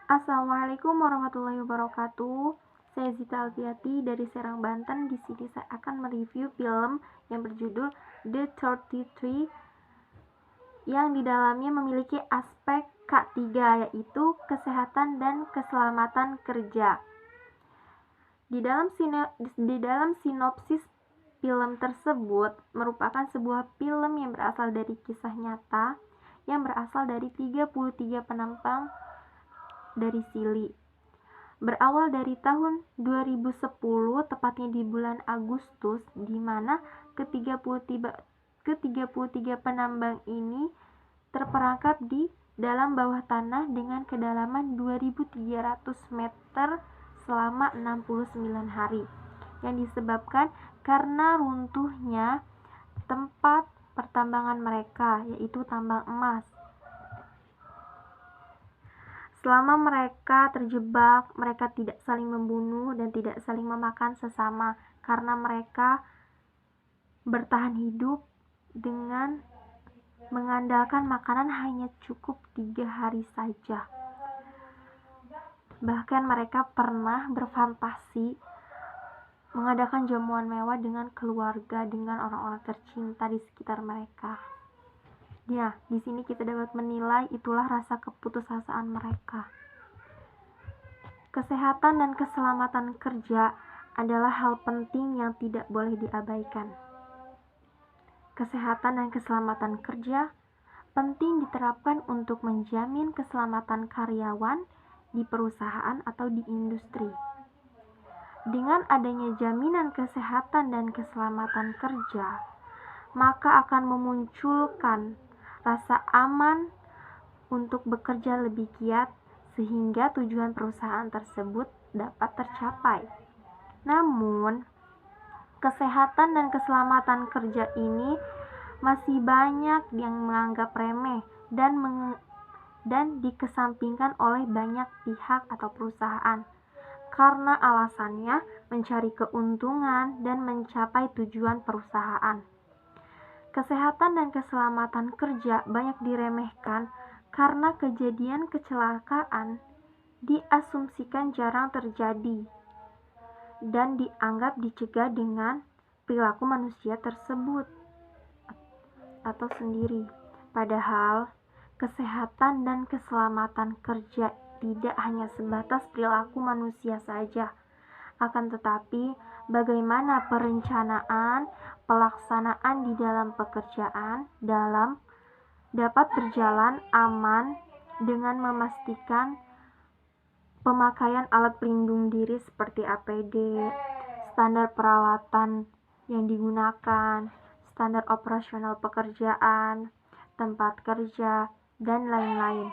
Assalamualaikum warahmatullahi wabarakatuh. Saya Zita Alfiati dari Serang, Banten. Di sini saya akan mereview film yang berjudul The 33 yang di dalamnya memiliki aspek K3, yaitu kesehatan dan keselamatan kerja. Di dalam sinopsis film tersebut merupakan sebuah film yang berasal dari kisah nyata yang berasal dari 33 penumpang dari Chili. Berawal dari tahun 2010, tepatnya di bulan Agustus, di mana ke-33 penambang ini terperangkap di dalam bawah tanah dengan kedalaman 2.300 meter selama 69 hari, yang disebabkan karena runtuhnya tempat pertambangan mereka, yaitu tambang emas. Selama mereka terjebak, mereka tidak saling membunuh dan tidak saling memakan sesama karena mereka bertahan hidup dengan mengandalkan makanan hanya cukup 3 hari saja. Bahkan mereka pernah berfantasi mengadakan jamuan mewah dengan keluarga, dengan orang-orang tercinta di sekitar mereka. Ya, di sini kita dapat menilai itulah rasa keputusasaan mereka. Kesehatan dan keselamatan kerja adalah hal penting yang tidak boleh diabaikan. Kesehatan dan keselamatan kerja penting diterapkan untuk menjamin keselamatan karyawan di perusahaan atau di industri. Dengan adanya jaminan kesehatan dan keselamatan kerja, maka akan memunculkan rasa aman untuk bekerja lebih giat sehingga tujuan perusahaan tersebut dapat tercapai. Namun, kesehatan dan keselamatan kerja ini masih banyak yang menganggap remeh dan dikesampingkan oleh banyak pihak atau perusahaan karena alasannya mencari keuntungan dan mencapai tujuan perusahaan. Kesehatan dan keselamatan kerja banyak diremehkan karena kejadian kecelakaan diasumsikan jarang terjadi dan dianggap dicegah dengan perilaku manusia tersebut atau sendiri. Padahal kesehatan dan keselamatan kerja tidak hanya sebatas perilaku manusia saja, akan tetapi bagaimana perencanaan, pelaksanaan di dalam pekerjaan dapat berjalan aman dengan memastikan pemakaian alat pelindung diri seperti APD, standar peralatan yang digunakan, standar operasional pekerjaan, tempat kerja, dan lain-lain.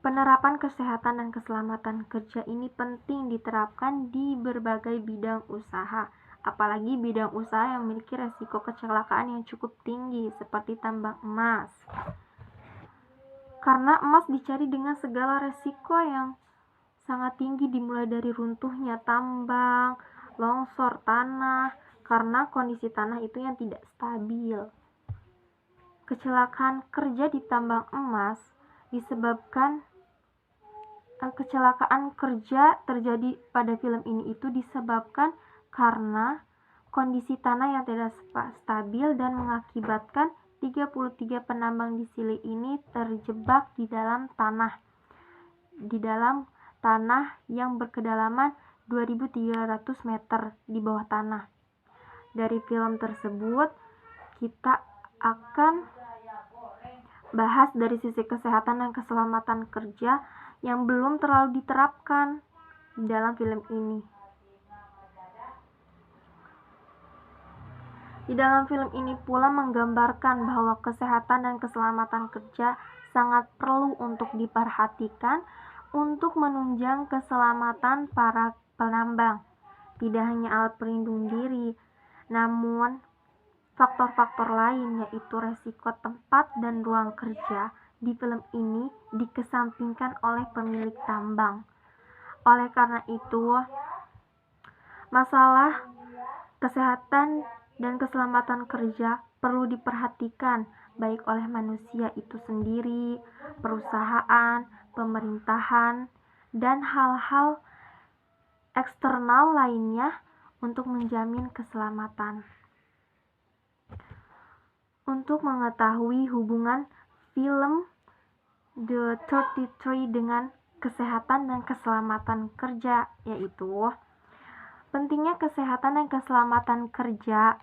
Penerapan kesehatan dan keselamatan kerja ini penting diterapkan di berbagai bidang usaha, apalagi bidang usaha yang memiliki resiko kecelakaan yang cukup tinggi seperti tambang emas. Karena emas dicari dengan segala resiko yang sangat tinggi, dimulai dari runtuhnya tambang, longsor tanah, karena kondisi tanah itu yang tidak stabil. Kecelakaan kerja di tambang emas kecelakaan kerja terjadi pada film ini itu disebabkan karena kondisi tanah yang tidak stabil dan mengakibatkan 33 penambang di Chili ini terjebak di dalam tanah yang berkedalaman 2.300 meter di bawah tanah. Dari film tersebut kita akan bahas dari sisi kesehatan dan keselamatan kerja yang belum terlalu diterapkan dalam film ini. Di dalam film ini pula menggambarkan bahwa kesehatan dan keselamatan kerja sangat perlu untuk diperhatikan untuk menunjang keselamatan para penambang. Tidak hanya alat pelindung diri, namun faktor-faktor lain yaitu resiko tempat dan ruang kerja di film ini dikesampingkan oleh pemilik tambang. Oleh karena itu, masalah kesehatan dan keselamatan kerja perlu diperhatikan baik oleh manusia itu sendiri, perusahaan, pemerintahan, dan hal-hal eksternal lainnya untuk menjamin keselamatan. Untuk mengetahui hubungan film The 33 dengan kesehatan dan keselamatan kerja, yaitu pentingnya kesehatan dan keselamatan kerja.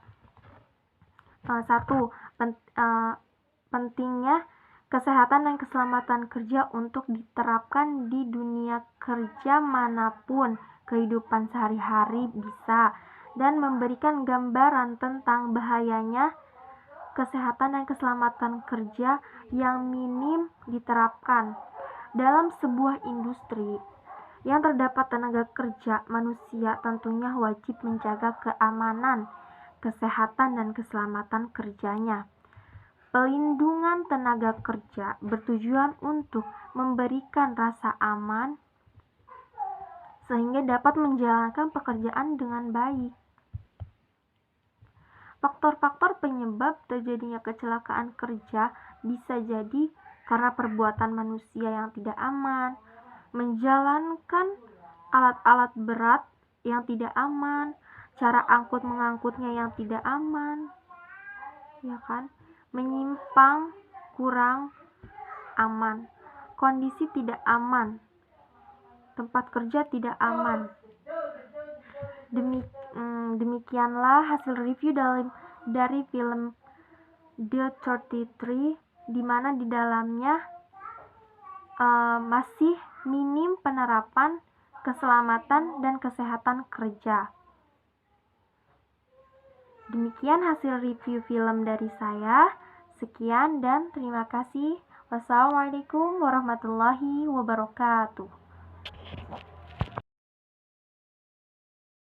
Pentingnya kesehatan dan keselamatan kerja untuk diterapkan di dunia kerja manapun kehidupan sehari-hari bisa, dan memberikan gambaran tentang bahayanya kesehatan dan keselamatan kerja yang minim diterapkan dalam sebuah industri yang terdapat tenaga kerja. Manusia tentunya wajib menjaga keamanan, kesehatan, dan keselamatan kerjanya. Pelindungan tenaga kerja bertujuan untuk memberikan rasa aman sehingga dapat menjalankan pekerjaan dengan baik. Faktor-faktor penyebab terjadinya kecelakaan kerja bisa jadi karena perbuatan manusia yang tidak aman, menjalankan alat-alat berat yang tidak aman, cara angkut mengangkutnya yang tidak aman, ya kan? Menyimpang, kurang aman, kondisi tidak aman, tempat kerja tidak aman. Demikianlah hasil review dari film The 33, di mana di dalamnya masih minim penerapan keselamatan dan kesehatan kerja. Demikian hasil review film dari saya. Sekian dan terima kasih. Wassalamualaikum warahmatullahi wabarakatuh.